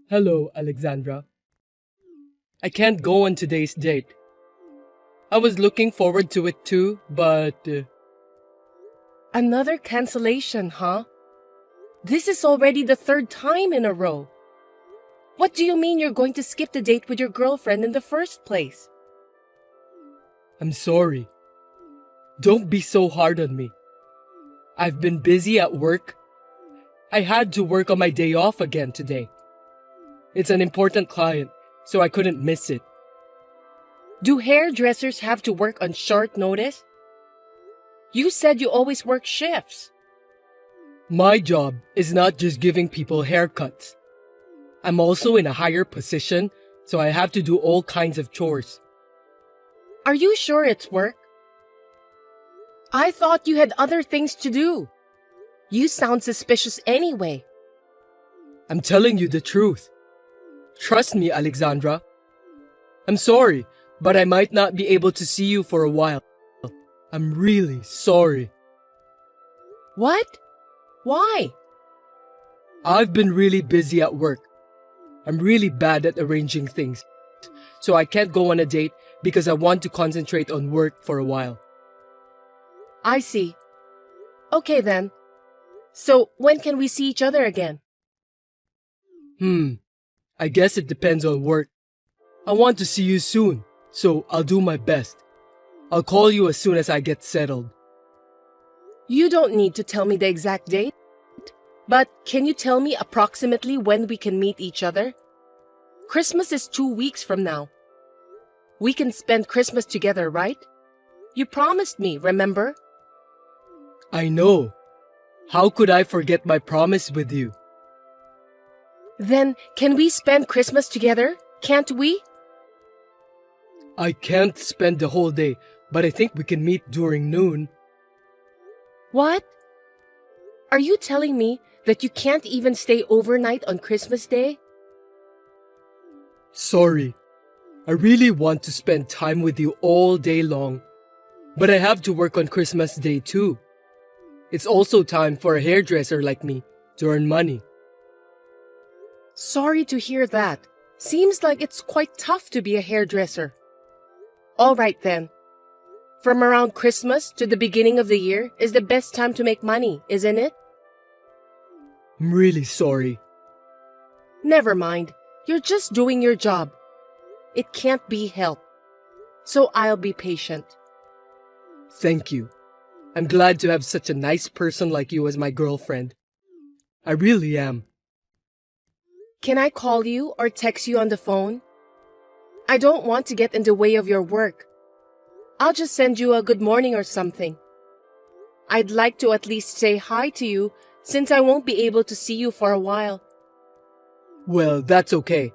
Hello, Alexandra. I can't go on today's date. I was looking forward to it too, but. Another cancellation, huh? This is already the third time in a row. What do you mean you're going to skip the date with your girlfriend in the first place? I'm sorry. Don't be so hard on me. I've been busy at work. I had to work on my day off again today. It's an important client, so I couldn't miss it. Do hairdressers have to work on short notice? You said you always work shifts. My job is not just giving people haircuts. I'm also in a higher position, so I have to do all kinds of chores. Are you sure it's work? I thought you had other things to do. You sound suspicious anyway. I'm telling you the truth. Trust me, Alexandra. I'm sorry, but I might not be able to see you for a while. I'm really sorry. What? Why? I've been really busy at work. I'm really bad at arranging things, so I can't go on a date because I want to concentrate on work for a while. I see. Okay then. So when can we see each other again? I guess it depends on work. I want to see you soon, so I'll do my best. I'll call you as soon as I get settled. You don't need to tell me the exact date, but can you tell me approximately when we can meet each other? Christmas is 2 weeks from now. We can spend Christmas together, right? You promised me, remember? I know. How could I forget my promise with you? Then can we spend Christmas together? Can't we? I can't spend the whole day, but I think we can meet during noon. What? Are you telling me that you can't even stay overnight on Christmas Day? Sorry. I really want to spend time with you all day long, but I have to work on Christmas Day too. It's also time for a hairdresser like me to earn money. Sorry to hear that. Seems like it's quite tough to be a hairdresser. All right then. From around Christmas to the beginning of the year is the best time to make money, isn't it? I'm really sorry. Never mind. You're just doing your job. It can't be helped. So I'll be patient. Thank you. I'm glad to have such a nice person like you as my girlfriend. I really am. Can I call you or text you on the phone? I don't want to get in the way of your work. I'll just send you a good morning or something. I'd like to at least say hi to you since I won't be able to see you for a while. Well, that's okay.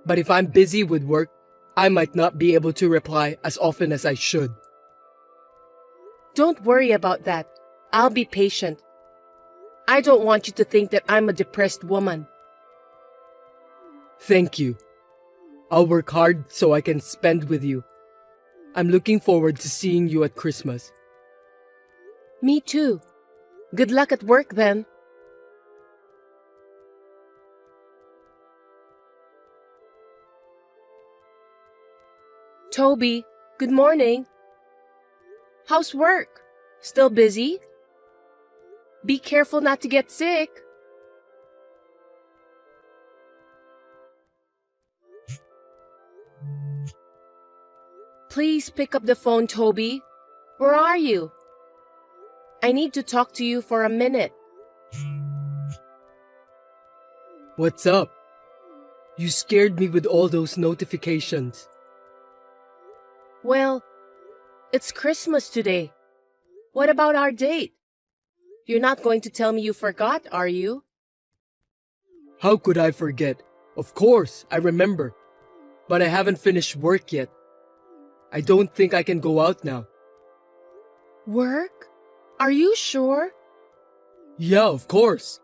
But if I'm busy with work, I might not be able to reply as often as I should. Don't worry about that. I'll be patient. I don't want you to think that I'm a depressed woman. Thank you. I'll work hard so I can spend with you. I'm looking forward to seeing you at Christmas. Me too. Good luck at work then. Toby, good morning. How's work? Still busy? Be careful not to get sick. Please pick up the phone, Toby. Where are you? I need to talk to you for a minute. What's up? You scared me with all those notifications. Well, it's Christmas today. What about our date? You're not going to tell me you forgot, are you? How could I forget? Of course, I remember. But I haven't finished work yet. I don't think I can go out now. Work? Are you sure? Yeah, of course.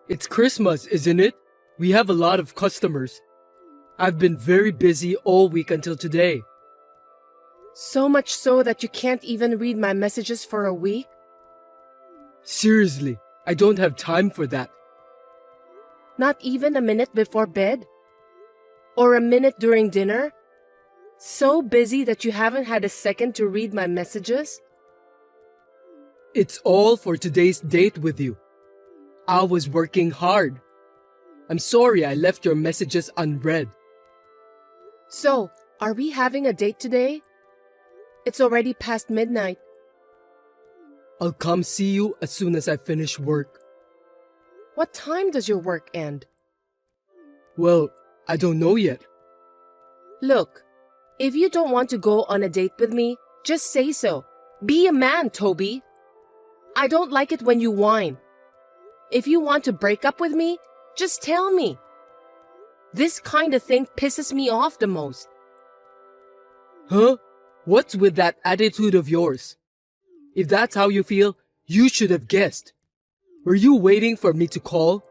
It's Christmas, isn't it? We have a lot of customers. I've been very busy all week until today. So much so that you can't even read my messages for a week? Seriously, I don't have time for that. Not even a minute before bed? Or a minute during dinner? So busy that you haven't had a second to read my messages? It's all for today's date with you. I was working hard. I'm sorry I left your messages unread. So, are we having a date today? It's already past midnight. I'll come see you as soon as I finish work. What time does your work end? Well, I don't know yet. Look, if you don't want to go on a date with me, just say so. Be a man, Toby. I don't like it when you whine. If you want to break up with me, just tell me. This kind of thing pisses me off the most. Huh? What's with that attitude of yours? If that's how you feel, you should have guessed. Were you waiting for me to call?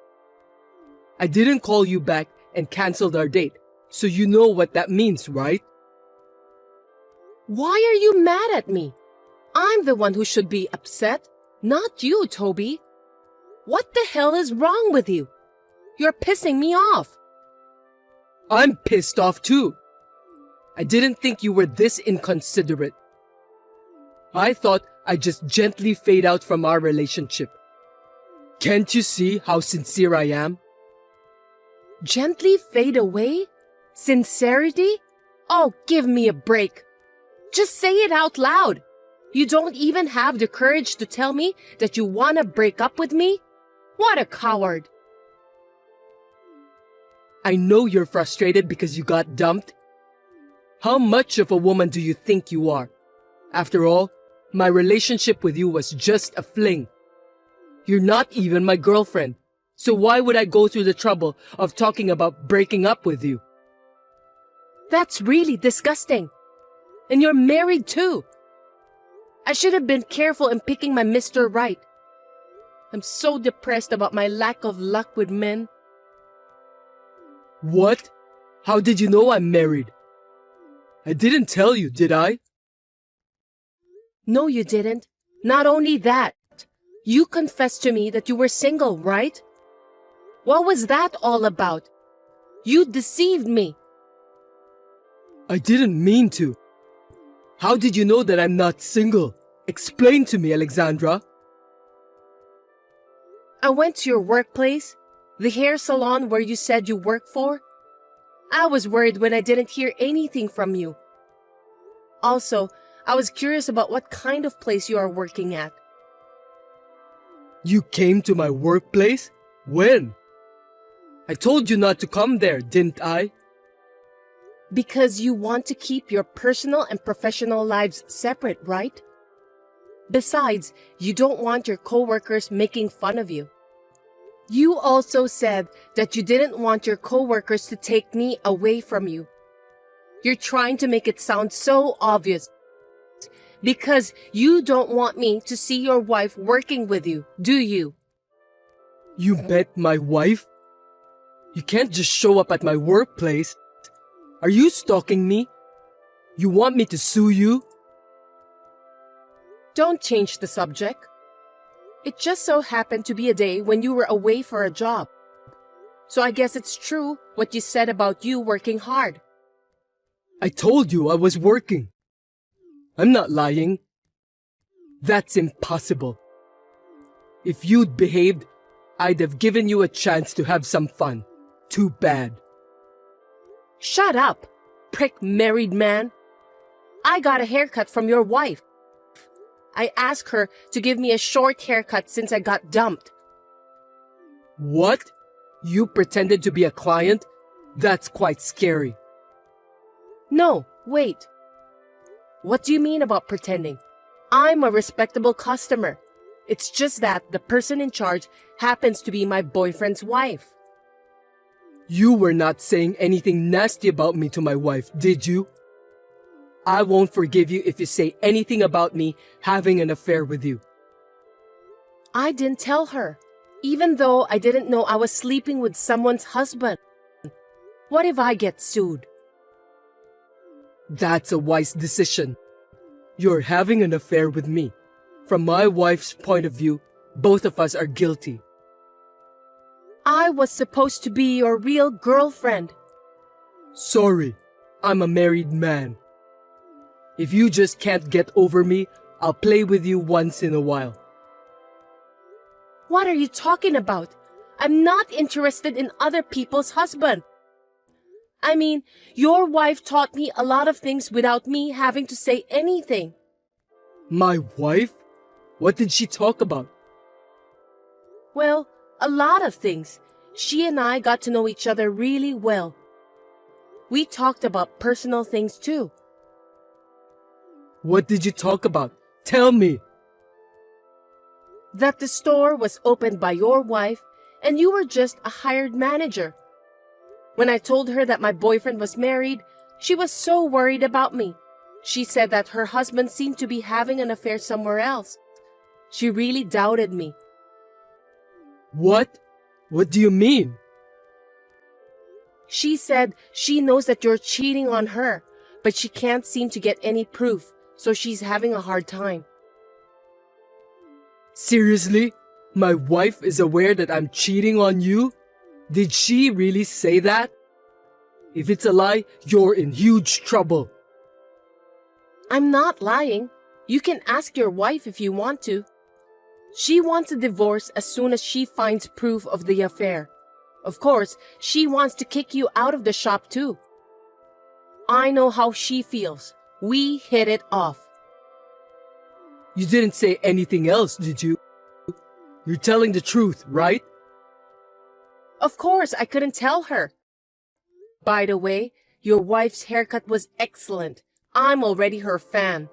I didn't call you back and canceled our date, so you know what that means, right? Why are you mad at me? I'm the one who should be upset, not you, Toby. What the hell is wrong with you? You're pissing me off. I'm pissed off too. I didn't think you were this inconsiderate. I thought I'd just gently fade out from our relationship. Can't you see how sincere I am? Gently fade away? Sincerity? Oh, give me a break. Just say it out loud. You don't even have the courage to tell me that you want to break up with me? What a coward. I know you're frustrated because you got dumped. How much of a woman do you think you are? After all, my relationship with you was just a fling. You're not even my girlfriend, so why would I go through the trouble of talking about breaking up with you? That's really disgusting. And you're married too. I should have been careful in picking my Mr. Right. I'm so depressed about my lack of luck with men. What? How did you know I'm married? I didn't tell you, did I? No, you didn't. Not only that, you confessed to me that you were single, right? What was that all about? You deceived me. I didn't mean to. How did you know that I'm not single? Explain to me, Alexandra. I went to your workplace, the hair salon where you said you work for. I was worried when I didn't hear anything from you. Also, I was curious about what kind of place you are working at. You came to my workplace? When? I told you not to come there, didn't I? Because you want to keep your personal and professional lives separate, right? Besides, you don't want your coworkers making fun of you. You also said that you didn't want your coworkers to take me away from you. You're trying to make it sound so obvious. Because you don't want me to see your wife working with you, do you? You met my wife? You can't just show up at my workplace. Are you stalking me? You want me to sue you? Don't change the subject. It just so happened to be a day when you were away for a job. So I guess it's true what you said about you working hard. I told you I was working. I'm not lying. That's impossible. If you'd behaved, I'd have given you a chance to have some fun. Too bad. Shut up, prick married man. I got a haircut from your wife. I asked her to give me a short haircut since I got dumped. What? You pretended to be a client? That's quite scary. No, wait. What do you mean about pretending? I'm a respectable customer. It's just that the person in charge happens to be my boyfriend's wife. You were not saying anything nasty about me to my wife, did you? I won't forgive you if you say anything about me having an affair with you. I didn't tell her, even though I didn't know I was sleeping with someone's husband. What if I get sued? That's a wise decision. You're having an affair with me. From my wife's point of view, both of us are guilty. I was supposed to be your real girlfriend. Sorry, I'm a married man. If you just can't get over me, I'll play with you once in a while. What are you talking about? I'm not interested in other people's husband. I mean, your wife taught me a lot of things without me having to say anything. My wife? What did she talk about? Well, a lot of things. She and I got to know each other really well. We talked about personal things too. What did you talk about? Tell me. That the store was opened by your wife and you were just a hired manager. When I told her that my boyfriend was married, she was so worried about me. She said that her husband seemed to be having an affair somewhere else. She really doubted me. What? What do you mean? She said she knows that you're cheating on her, but she can't seem to get any proof, so she's having a hard time. Seriously? My wife is aware that I'm cheating on you? Did she really say that? If it's a lie, you're in huge trouble. I'm not lying. You can ask your wife if you want to. She wants a divorce as soon as she finds proof of the affair. Of course, she wants to kick you out of the shop too. I know how she feels. We hit it off. You didn't say anything else, did you? You're telling the truth, right? Of course, I couldn't tell her. By the way, your wife's haircut was excellent. I'm already her fan.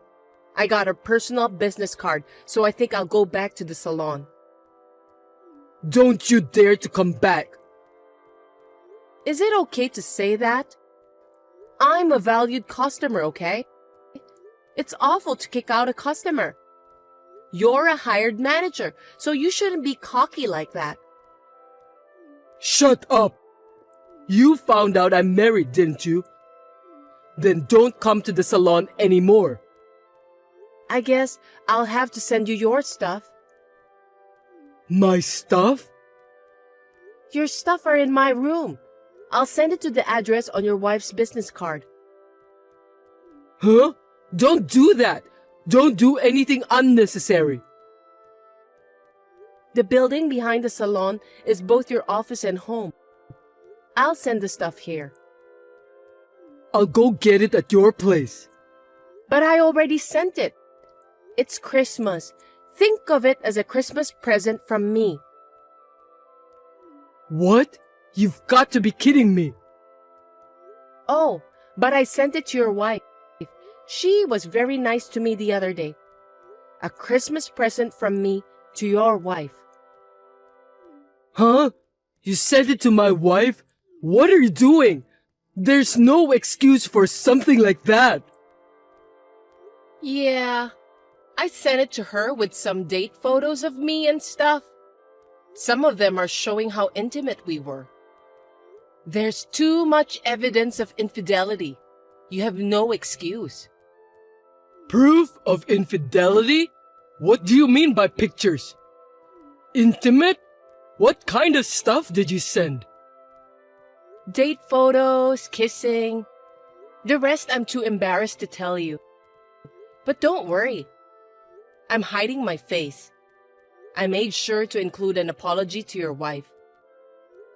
I got her personal business card, so I think I'll go back to the salon. Don't you dare to come back. Is it okay to say that? I'm a valued customer, okay? It's awful to kick out a customer. You're a hired manager, so you shouldn't be cocky like that. Shut up! You found out I'm married, didn't you? Then don't come to the salon anymore. I guess I'll have to send you your stuff. My stuff? Your stuff are in my room. I'll send it to the address on your wife's business card. Huh? Don't do that! Don't do anything unnecessary. The building behind the salon is both your office and home. I'll send the stuff here. I'll go get it at your place. But I already sent it. It's Christmas. Think of it as a Christmas present from me. What? You've got to be kidding me. Oh, but I sent it to your wife. She was very nice to me the other day. A Christmas present from me to your wife. Huh? You sent it to my wife? What are you doing? There's no excuse for something like that. Yeah, I sent it to her with some date photos of me and stuff. Some of them are showing how intimate we were. There's too much evidence of infidelity. You have no excuse. Proof of infidelity? What do you mean by pictures? Intimate? What kind of stuff did you send? Date photos, kissing. The rest I'm too embarrassed to tell you. But don't worry. I'm hiding my face. I made sure to include an apology to your wife.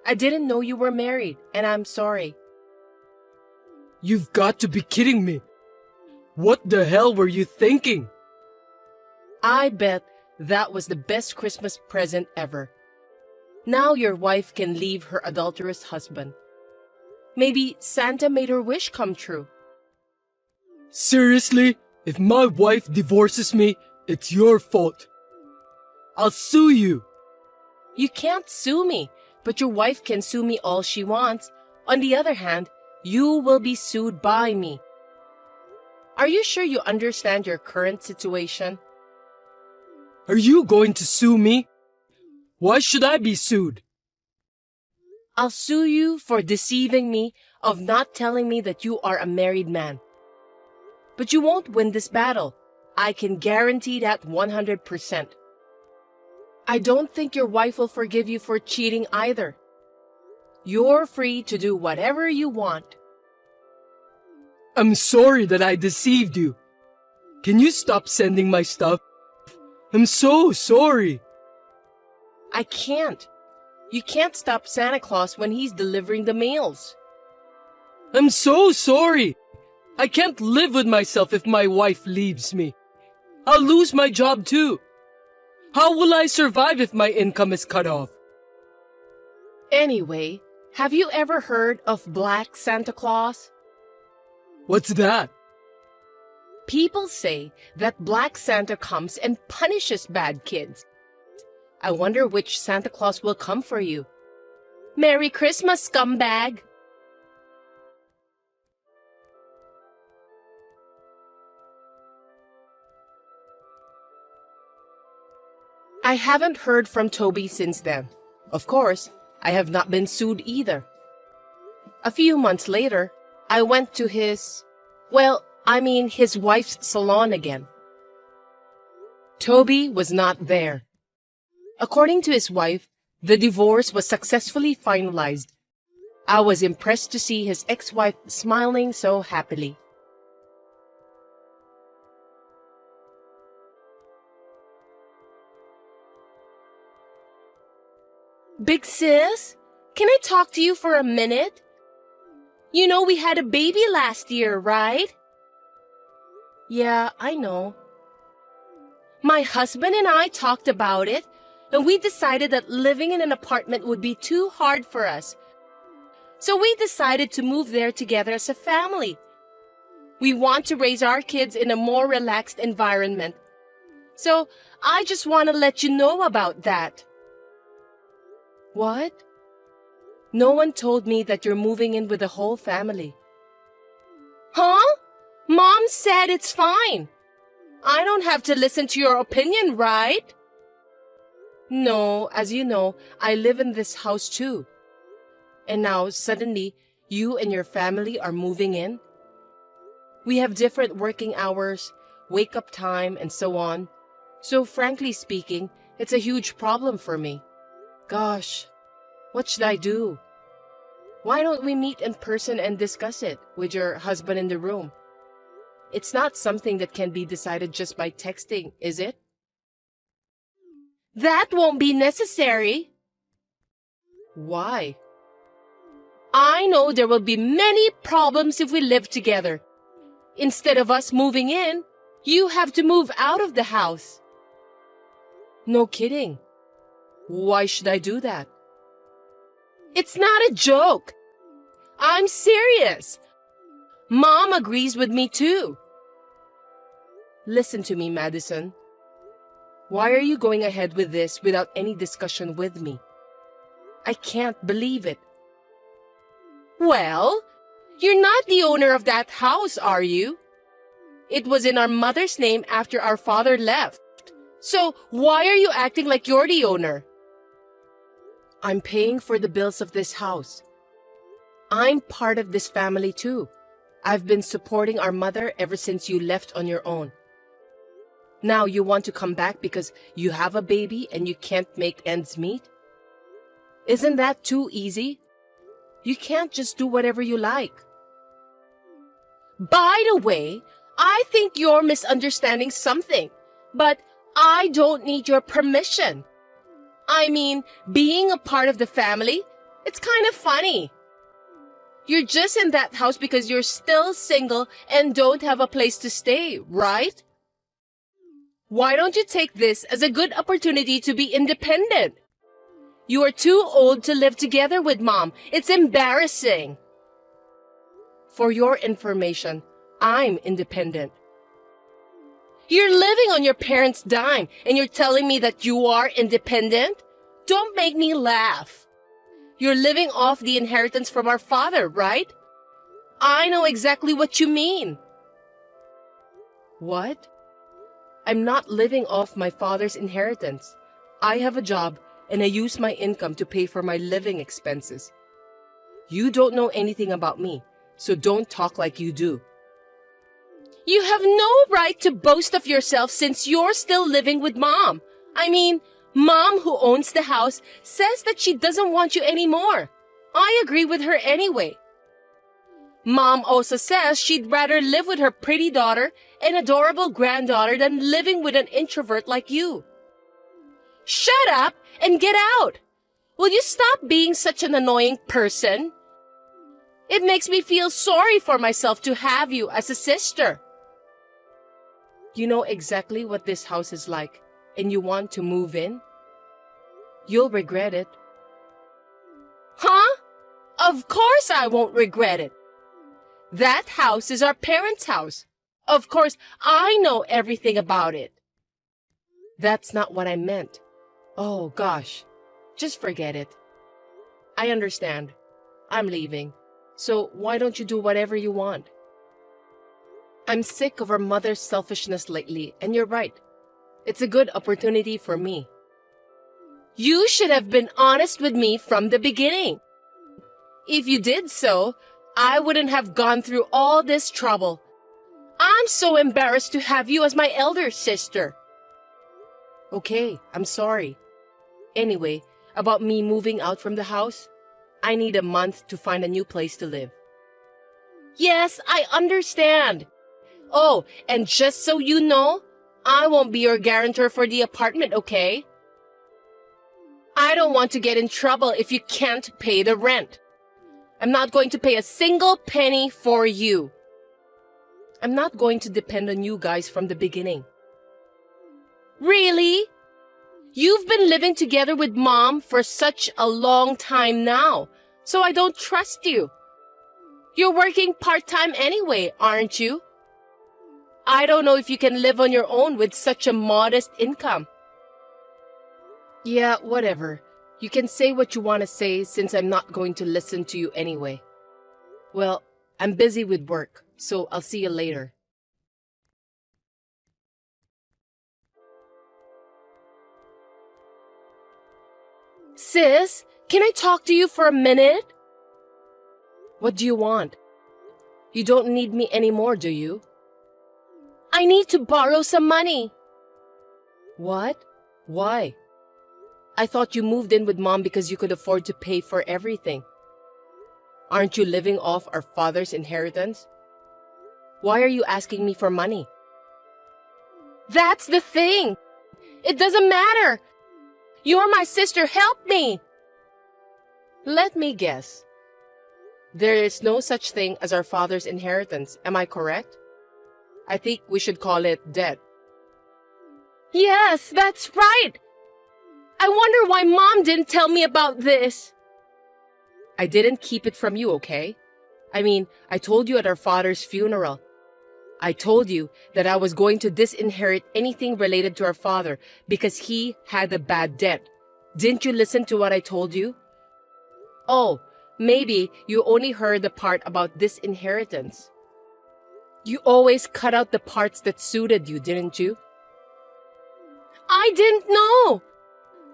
I didn't know you were married, and I'm sorry. You've got to be kidding me. What the hell were you thinking? I bet that was the best Christmas present ever. Now your wife can leave her adulterous husband. Maybe Santa made her wish come true. Seriously? If my wife divorces me, it's your fault. I'll sue you. You can't sue me, but your wife can sue me all she wants. On the other hand, you will be sued by me. Are you sure you understand your current situation? Are you going to sue me? Why should I be sued? I'll sue you for deceiving me of not telling me that you are a married man. But you won't win this battle. I can guarantee that 100%. I don't think your wife will forgive you for cheating either. You're free to do whatever you want. I'm sorry that I deceived you. Can you stop sending my stuff? I'm so sorry. I can't. You can't stop Santa Claus when he's delivering the mails. I'm so sorry. I can't live with myself if my wife leaves me. I'll lose my job too. How will I survive if my income is cut off? Anyway, have you ever heard of Black Santa Claus? What's that? People say that Black Santa comes and punishes bad kids. I wonder which Santa Claus will come for you. Merry Christmas, scumbag! I haven't heard from Toby since then. Of course, I have not been sued either. A few months later, I went to his wife's salon again. Toby was not there. According to his wife, the divorce was successfully finalized. I was impressed to see his ex-wife smiling so happily. Big sis, can I talk to you for a minute? You know we had a baby last year, right? Yeah, I know. My husband and I talked about it, and we decided that living in an apartment would be too hard for us. So we decided to move there together as a family. We want to raise our kids in a more relaxed environment. So I just want to let you know about that. What? No one told me that you're moving in with the whole family. Huh? Mom said it's fine. I don't have to listen to your opinion, right? No, as you know, I live in this house too. And now, suddenly, you and your family are moving in? We have different working hours, wake-up time, and so on. So, frankly speaking, it's a huge problem for me. Gosh, what should I do? Why don't we meet in person and discuss it with your husband in the room? It's not something that can be decided just by texting, is it? That won't be necessary. Why? I know there will be many problems if we live together. Instead of us moving in, you have to move out of the house. No kidding. Why should I do that? It's not a joke. I'm serious. Mom agrees with me too. Listen to me, Madison. Why are you going ahead with this without any discussion with me? I can't believe it. Well, you're not the owner of that house, are you? It was in our mother's name after our father left. So why are you acting like you're the owner? I'm paying for the bills of this house. I'm part of this family too. I've been supporting our mother ever since you left on your own. Now you want to come back because you have a baby and you can't make ends meet? Isn't that too easy? You can't just do whatever you like. By the way, I think you're misunderstanding something, but I don't need your permission. I mean, being a part of the family, it's kind of funny. You're just in that house because you're still single and don't have a place to stay, right? Why don't you take this as a good opportunity to be independent? You are too old to live together with Mom. It's embarrassing. For your information, I'm independent. You're living on your parents' dime and you're telling me that you are independent? Don't make me laugh. You're living off the inheritance from our father, right? I know exactly what you mean. What? I'm not living off my father's inheritance. I have a job and I use my income to pay for my living expenses. You don't know anything about me, so don't talk like you do. You have no right to boast of yourself since you're still living with Mom. I mean, Mom, who owns the house, says that she doesn't want you anymore. I agree with her anyway. Mom also says she'd rather live with her pretty daughter and adorable granddaughter than living with an introvert like you. Shut up and get out! Will you stop being such an annoying person? It makes me feel sorry for myself to have you as a sister. You know exactly what this house is like, and you want to move in? You'll regret it. Huh? Of course I won't regret it. That house is our parents' house. Of course, I know everything about it. That's not what I meant. Oh, gosh. Just forget it. I understand. I'm leaving. So why don't you do whatever you want? I'm sick of her mother's selfishness lately, and you're right. It's a good opportunity for me. You should have been honest with me from the beginning. If you did so, I wouldn't have gone through all this trouble. I'm so embarrassed to have you as my elder sister. Okay, I'm sorry. Anyway, about me moving out from the house, I need a month to find a new place to live. Yes, I understand. Oh, and just so you know, I won't be your guarantor for the apartment, okay? I don't want to get in trouble if you can't pay the rent. I'm not going to pay a single penny for you. I'm not going to depend on you guys from the beginning. Really? You've been living together with Mom for such a long time now, so I don't trust you. You're working part-time anyway, aren't you? I don't know if you can live on your own with such a modest income. Yeah, whatever. You can say what you want to say since I'm not going to listen to you anyway. Well, I'm busy with work, so I'll see you later. Sis, can I talk to you for a minute? What do you want? You don't need me anymore, do you? I need to borrow some money. What? Why? I thought you moved in with Mom because you could afford to pay for everything. Aren't you living off our father's inheritance? Why are you asking me for money? That's the thing. It doesn't matter. You're my sister. Help me. Let me guess. There is no such thing as our father's inheritance. Am I correct? I think we should call it debt. Yes, that's right. I wonder why Mom didn't tell me about this. I didn't keep it from you, okay? I mean, I told you at our father's funeral. I told you that I was going to disinherit anything related to our father because he had a bad debt. Didn't you listen to what I told you? Oh, maybe you only heard the part about disinheritance. You always cut out the parts that suited you, didn't you? I didn't know.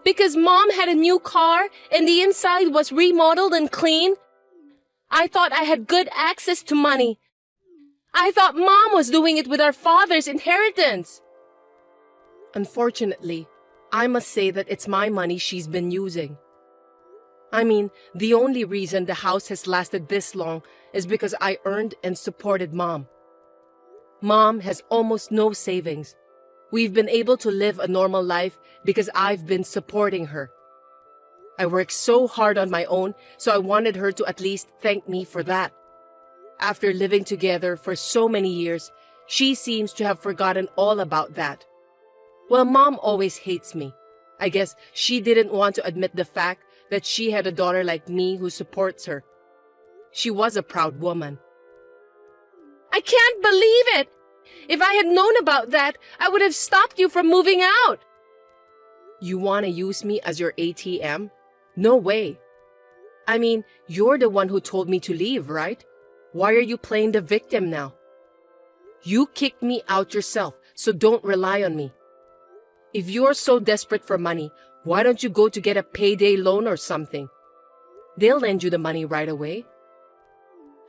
Because Mom had a new car and the inside was remodeled and clean. I thought I had good access to money. I thought Mom was doing it with our father's inheritance. Unfortunately, I must say that it's my money she's been using. I mean, the only reason the house has lasted this long is because I earned and supported Mom. Mom has almost no savings. We've been able to live a normal life because I've been supporting her. I worked so hard on my own, so I wanted her to at least thank me for that. After living together for so many years, she seems to have forgotten all about that. Well, Mom always hates me. I guess she didn't want to admit the fact that she had a daughter like me who supports her. She was a proud woman. I can't believe it! If I had known about that, I would have stopped you from moving out. You want to use me as your ATM? No way. I mean, you're the one who told me to leave, right? Why are you playing the victim now? You kicked me out yourself, so don't rely on me. If you're so desperate for money, why don't you go to get a payday loan or something? They'll lend you the money right away.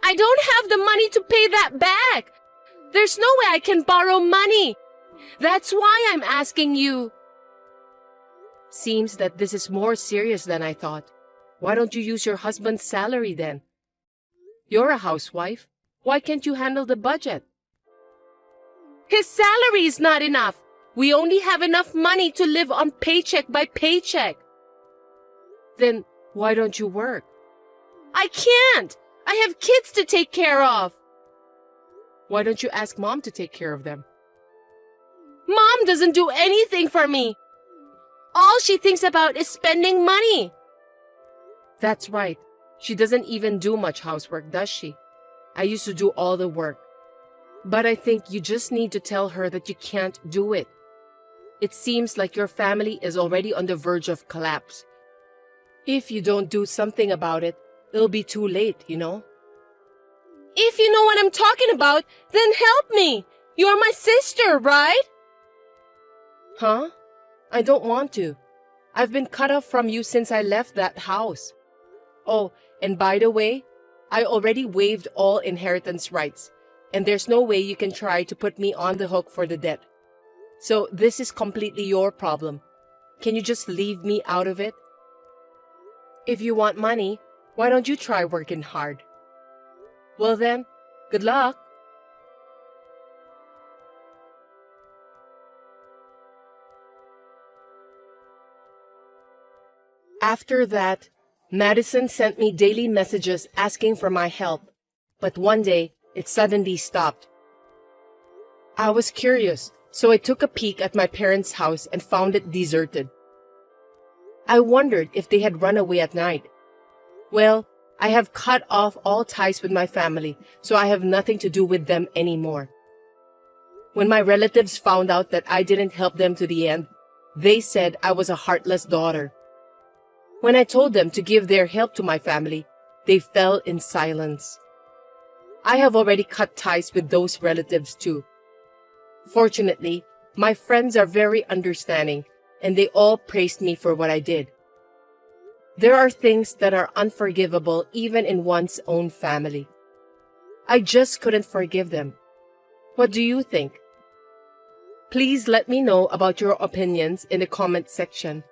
I don't have the money to pay that back. There's no way I can borrow money. That's why I'm asking you. Seems that this is more serious than I thought. Why don't you use your husband's salary then? You're a housewife. Why can't you handle the budget? His salary is not enough. We only have enough money to live on paycheck by paycheck. Then why don't you work? I can't. I have kids to take care of. Why don't you ask Mom to take care of them? Mom doesn't do anything for me. All she thinks about is spending money. That's right. She doesn't even do much housework, does she? I used to do all the work. But I think you just need to tell her that you can't do it. It seems like your family is already on the verge of collapse. If you don't do something about it, it'll be too late, you know? If you know what I'm talking about, then help me. You're my sister, right? Huh? I don't want to. I've been cut off from you since I left that house. Oh, and by the way, I already waived all inheritance rights, and there's no way you can try to put me on the hook for the debt. So this is completely your problem. Can you just leave me out of it? If you want money, why don't you try working hard? Well then, good luck. After that, Madison sent me daily messages asking for my help, but one day it suddenly stopped. I was curious, so I took a peek at my parents' house and found it deserted. I wondered if they had run away at night. Well, I have cut off all ties with my family, so I have nothing to do with them anymore. When my relatives found out that I didn't help them to the end, they said I was a heartless daughter. When I told them to give their help to my family, they fell in silence. I have already cut ties with those relatives too. Fortunately, my friends are very understanding, and they all praised me for what I did. There are things that are unforgivable even in one's own family. I just couldn't forgive them. What do you think? Please let me know about your opinions in the comment section.